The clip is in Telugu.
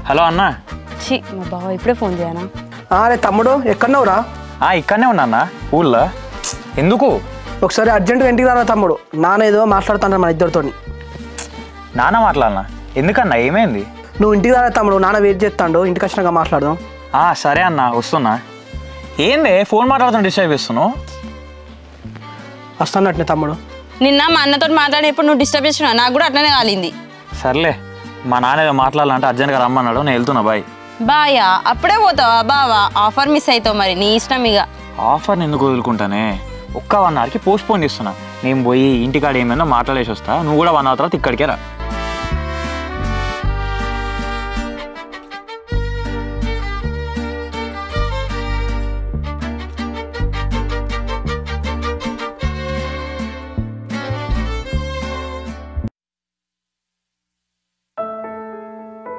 హలో అన్న. ఛీ మా బావ ఇప్పుడే ఫోన్ చేయనా? అరే తమ్ముడు ఎక్కడున్నావురా? ఇక్కడనే ఉన్నా అన్న, ఊళ్ళో. ఎందుకు? ఒకసారి అర్జెంటుగా ఇంటికి రారా తమ్ముడు, నాన్న ఏదో మాట్లాడుతాను మన ఇద్దరితో. నాన్న మాట్లాడనా? ఎందుకన్నా, ఏమైంది? నువ్వు ఇంటికి రారా తమ్ముడు, నాన్న వెయిట్ చేస్తాడు, ఇంటికి వచ్చినాక మాట్లాడదాం. సరే అన్న, వస్తున్నా. ఏంది ఫోన్ మాట్లాడుతున్నా డిస్టర్బ్ చేస్తున్నావు? వస్తానట్నే తమ్ముడు. నిన్న మా అన్నతో మాట్లాడేప్పుడు నువ్వు డిస్టర్బ్ చేస్తున్నావు, నాకు కూడా అట్లనే కాలింది. సర్లే, మా నాన్న ఏదో మాట్లాడాలంటే అర్జెంట్గా రమ్మన్నాడు, నేను వెళ్తున్నా. బాయ్. బాయా? అప్పుడే పోతావా బావా? ఆఫర్ మిస్ అవుతావు, మరి నీ ఇష్టం. ఇక ఆఫర్ని ఎందుకు వదులుకుంటానే? ఒక్క 1 hourకి పోస్ట్ పోన్ చేస్తున్నా. నేను పోయి ఇంటికాడ ఏమైనా మాట్లాడేసి వస్తా, నువ్వు కూడా 1 hour తర్వాత ఇక్కడికే రా.